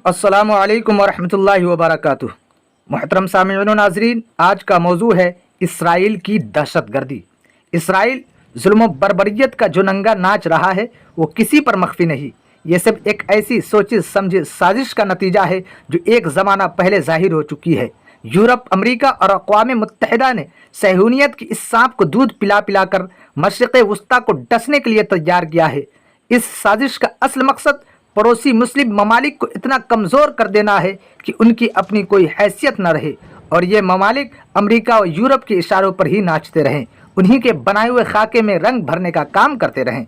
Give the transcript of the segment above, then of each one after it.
अस्सलामु अलैकुम वरहमतुल्लाहि वबरकातुह। मोहतरम सामिईन व नाज़रीन, आज का मौजू है इसराइल की दहशतगर्दी। इसराइल जुल्म बर्बरियत का जो नंगा नाच रहा है वो किसी पर मख्फी नहीं। ये सब एक ऐसी सोची समझी साजिश का नतीजा है जो एक ज़माना पहले जाहिर हो चुकी है। यूरोप, अमेरिका और अक़वाम मुत्तहिदा ने सहूनियत की इस सांप को दूध पिला पिला कर मशरिक़ वस्ता को डसने के लिए तैयार किया है। इस साजिश का असल मकसद पड़ोसी मुस्लिम ममालिक को इतना कमज़ोर कर देना है कि उनकी अपनी कोई हैसियत न रहे और ये ममालिक अमेरिका और यूरोप के इशारों पर ही नाचते रहें, उन्हीं के बनाए हुए खाके में रंग भरने का काम करते रहें।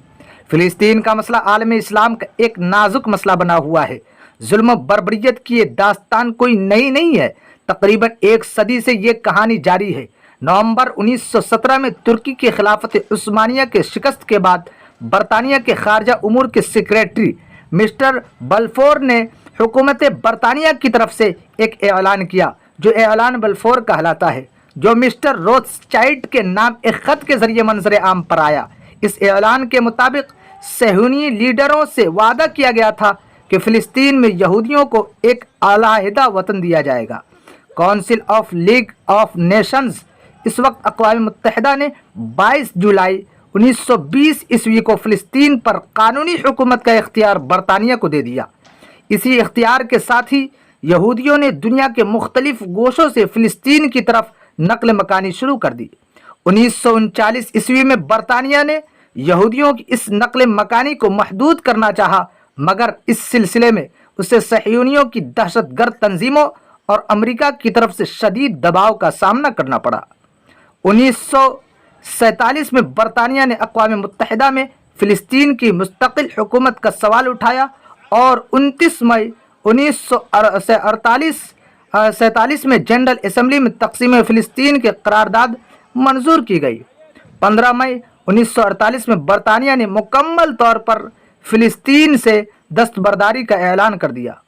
फ़िलिस्तीन का मसला आलम इस्लाम का एक नाजुक मसला बना हुआ है। जुल्म बर्बरियत की ये दास्तान कोई नई नहीं है। तकरीबन एक सदी से ये कहानी जारी है। नवंबर 1917 में तुर्की की खिलाफत उस्मानिया के शिकस्त के बाद बरतानिया के खारजा उमूर के सेक्रेटरी मिस्टर बल्फोर ने हुकूमत बरतानिया की तरफ से एक ऐलान किया जो ऐलान बल्फोर कहलाता है, जो मिस्टर रोथस्चाइल्ड के नाम एक ख़त के ज़रिए मंजर आम पर आया। इस ऐलान के मुताबिक सहूनी लीडरों से वादा किया गया था कि फ़िलिस्तीन में यहूदियों को एक अलहदा वतन दिया जाएगा। Council of league of Nations, इस वक्त अक़वाम मुत्तहिदा ने 22 जुलाई 1920 ईस्वी को फ़िलिस्तीन पर कानूनी हुकूमत का इख्तियार बरतानिया को दे दिया। इसी इख्तियार के साथ ही यहूदियों ने दुनिया के मुख्तलिफ गोशों से फ़िलिस्तीन की तरफ नकल मकानी शुरू कर दी। 1939 ईस्वी में बरतानिया ने यहूदियों की इस नकल मकानी को महदूद करना चाहा, मगर इस सिलसिले में उसे सहयूनियों की दहशतगर्द तंजीमों और अमेरिका की तरफ से शदीद दबाव का सामना करना पड़ा। 1947 में बरतानिया ने अक़वाम मुत्तहिदा में फ़िलिस्तीन की मुस्तकिल हुकूमत का सवाल उठाया और 29 मई 1947 में जनरल असम्बली में तक़सीम फ़िलिस्तीन की करारदाद मंजूर की गई। 15 मई 1948 में बरतानिया ने मुकम्मल तौर पर फ़िलिस्तीन से दस्तबरदारी का ऐलान कर दिया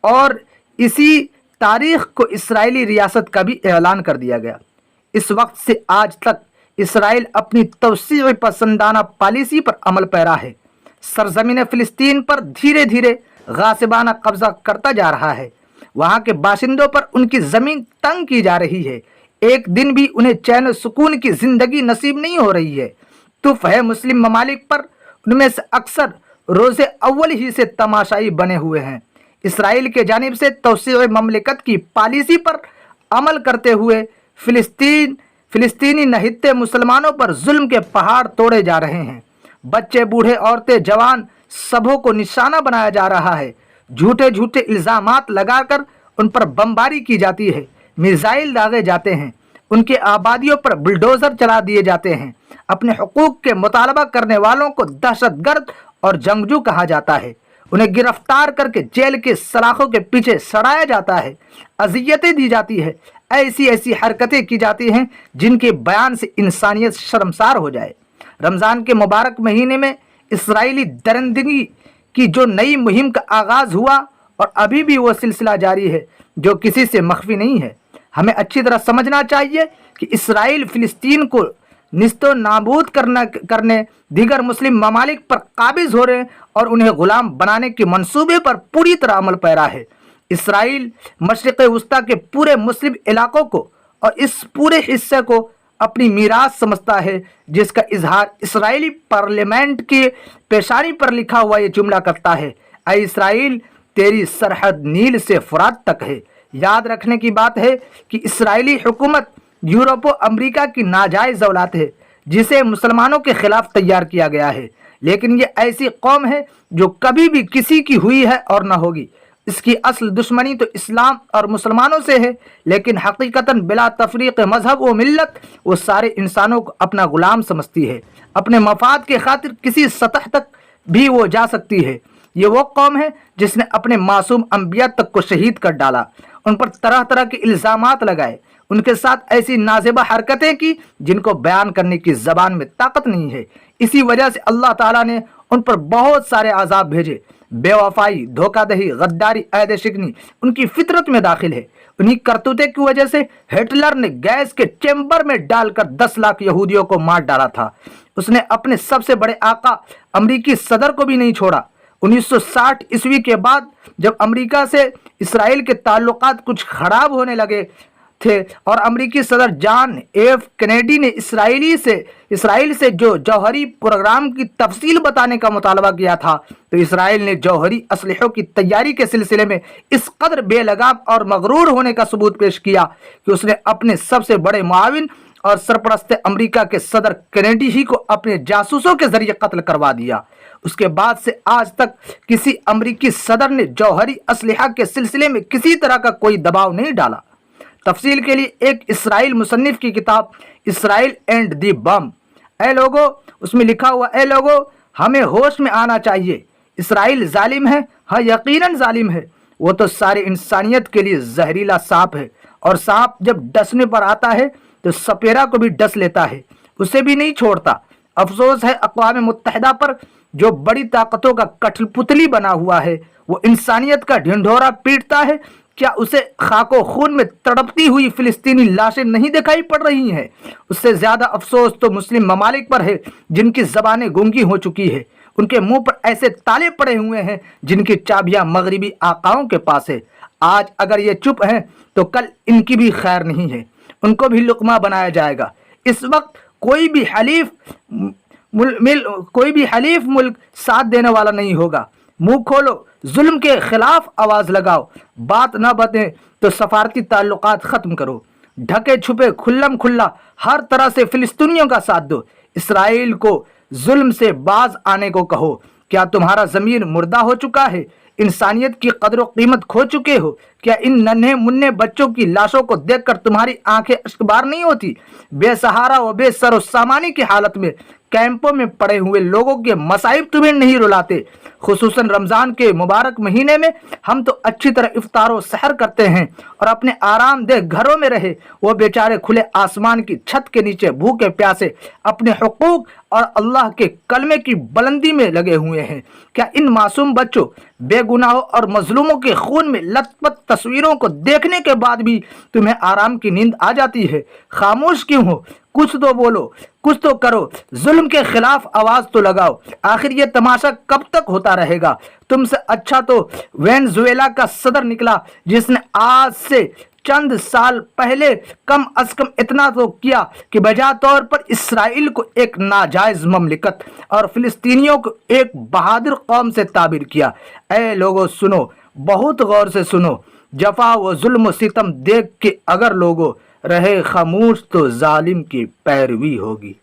और इसी तारीख़ को इसराइली रियासत का भी ऐलान कर दिया गया। इस वक्त से आज तक इसराइल अपनी तवसीअ पसंदाना पॉलिसी पर अमल पैरा है। सरज़मीन फ़िलिस्तीन पर धीरे धीरे गासिबाना कब्ज़ा करता जा रहा है। वहाँ के बाशिंदों पर उनकी ज़मीन तंग की जा रही है। एक दिन भी उन्हें चैन सुकून की ज़िंदगी नसीब नहीं हो रही है। तुफ़ है मुस्लिम ममालिक पर, उनमें से अक्सर रोज़े अव्वल ही से तमाशाई बने हुए हैं। इसराइल के जानिब से तवसीअ ममलिकत की पॉलिसी पर अमल करते हुए फ़िलिस्तीनी नहित्ते मुसलमानों पर जुल्म के पहाड़ तोड़े जा रहे हैं। बच्चे, बूढ़े, औरतें, जवान सबों को निशाना बनाया जा रहा है। झूठे झूठे इल्ज़ामात लगाकर उन पर बमबारी की जाती है, मिसाइल दागे जाते हैं, उनके आबादियों पर बुलडोज़र चला दिए जाते हैं। अपने हुकूक के मुतालबा करने वालों को दहशतगर्द और जंगजू कहा जाता है। उन्हें गिरफ्तार करके जेल के सलाखों के पीछे सड़ाया जाता है, अजियतें दी जाती है। ऐसी ऐसी हरकतें की जाती हैं जिनके बयान से इंसानियत शर्मसार हो जाए। रमज़ान के मुबारक महीने में इसराइली दरिंदगी की जो नई मुहिम का आगाज़ हुआ और अभी भी वो सिलसिला जारी है जो किसी से मख्फी नहीं है। हमें अच्छी तरह समझना चाहिए कि इसराइल फ़िलिस्तीन को निस्तो नाबूद करने दीगर मुस्लिम ममालिक पर काबिज़ हो रहे हैं और उन्हें ग़ुलाम बनाने के मंसूबे पर पूरी तरह अमल पैरा है। इसराइल मशरिक़ वस्ता के पूरे मुस्लिम इलाक़ों को और इस पूरे हिस्से को अपनी मीरास समझता है, जिसका इजहार इसराइली पार्लियामेंट की पेशानी पर लिखा हुआ ये जुमला करता है, ऐ इसराइल तेरी सरहद नील से फुरात तक है। याद रखने की बात है कि इसराइली हुकूमत यूरोप और अमेरिका की नाजायज़ औलाद है जिसे मुसलमानों के ख़िलाफ़ तैयार किया गया है। लेकिन ये ऐसी कौम है जो कभी भी किसी की हुई है और न होगी। इसकी असल दुश्मनी तो इस्लाम और मुसलमानों से है, लेकिन हकीकतन बिला तफरीक़ मजहब व मिल्लत वो सारे इंसानों को अपना ग़ुलाम समझती है। अपने मफाद के खातिर किसी सतह तक भी वो जा सकती है। ये वो कौम है जिसने अपने मासूम अंबिया तक को शहीद कर डाला, उन पर तरह तरह के इल्ज़ामात लगाए, उनके साथ ऐसी नाज़िबा हरकतें की जिनको बयान करने की ज़बान में ताकत नहीं है। इसी वजह से अल्लाह ताला ने उन पर बहुत सारे अज़ाब भेजे। बेवफाई, धोखादही, गद्दारी, ऐद शिकनी उनकी फितरत में दाखिल है। उन्हीं करतूते की वजह से हिटलर ने गैस के चेंबर में डालकर 10 लाख यहूदियों को मार डाला था। उसने अपने सबसे बड़े आका अमेरिकी सदर को भी नहीं छोड़ा। 1960 ईस्वी के बाद जब अमेरिका से इसराइल के ताल्लुकात कुछ खराब होने लगे थे और अमेरिकी सदर जॉन एफ कैनेडी ने इसराइल से जो जौहरी प्रोग्राम की तफसील बताने का मुतालबा किया था, तो इसराइल ने जौहरी असलहों की तैयारी के सिलसिले में इस कदर बेलगाम और मगरूर होने का सबूत पेश किया कि उसने अपने सबसे बड़े मुआविन और सरपरस्त अमेरिका के सदर कैनेडी ही को अपने जासूसों के जरिए कत्ल करवा दिया। उसके बाद से आज तक किसी अमेरिकी सदर ने जौहरी असलहा के सिलसिले में किसी तरह का कोई दबाव नहीं डाला। तफसील के लिए एक इसराइल मुसन्निफ की किताब इसराइल एंड दी बम, ए लोगो, उसमें लिखा हुआ, ए लोगो हमें होश में आना चाहिए, इसराइल जालिम है, हाँ यकीनन जालिम है, वो तो सारी इंसानियत के लिए जहरीला सांप है, और सांप जब डसने पर आता है तो सपेरा को भी डस लेता है, उसे भी नहीं छोड़ता। अफसोस है अक़वाम मुत्तहिदा पर जो बड़ी ताकतों का कठपुतली बना हुआ है, वो इंसानियत का ढिंढोरा पीटता है। क्या उसे खाको खून में तड़पती हुई फिलिस्तीनी लाशें नहीं दिखाई पड़ रही हैं? उससे ज्यादा अफसोस तो मुस्लिम ममालिक पर है जिनकी जबानें गूंगी हो चुकी है, उनके मुंह पर ऐसे ताले पड़े हुए हैं जिनकी चाबियां मगरिबी आकाओं के पास है। आज अगर ये चुप हैं तो कल इनकी भी खैर नहीं है, उनको भी लुकमा बनाया जाएगा। इस वक्त कोई भी हलीफ मुल्क साथ देने वाला नहीं होगा। मुंह खोलो, जुल्म के खिलाफ आवाज लगाओ, बात ना बने तो सफारती ताल्लुकात खत्म करो, ढके छुपे खुल्लम खुल्ला हर तरह से फिलिस्तीनियों का साथ दो, इसराइल को जुल्म से बाज आने को कहो। क्या तुम्हारा ज़मीर मुर्दा हो चुका है? इंसानियत की कदर कीमत खो चुके हो? क्या इन नन्हे मुन्ने बच्चों की लाशों को देखकर तुम्हारी आंखें अश्कबार नहीं होती? बेसहारा व बेसर सामानी की हालत में कैंपों में पड़े हुए लोगों के मसाइब तुम्हें नहीं रुलाते? खुसूसन रमज़ान के मुबारक महीने में हम तो अच्छी तरह इफ्तार व सहर करते हैं और अपने आरामदेह घरों में रहे वो बेचारे खुले आसमान की छत के नीचे भूखे प्यासे अपने हुकूक और अल्लाह के कलमे की बुलंदी में लगे हुए हैं। क्या इन मासूम बच्चों, बेगुनाहों और मजलूमों के खून में लथपथ तस्वीरों को देखने के बाद भी तुम्हें आराम की नींद आ जाती है? खामोश क्यों हो? कुछ तो बोलो, कुछ तो करो, जुल्म के खिलाफ आवाज तो लगाओ। आखिर ये तमाशा कब तक होता रहेगा? तुमसे अच्छा तो वेनेजुएला का सदर निकला जिसने आज से चंद साल पहले कम अज कम इतना तो किया कि बजा तौर पर इसराइल को एक नाजायज ममलिकत और फिलिस्तीनियों को एक बहादुर कौम से ताबीर किया। ऐ लोगों सुनो, बहुत गौर से सुनो, जफा व जुल्म सितम देख के अगर लोगों रहे खामोश तो जालिम की पैरवी होगी।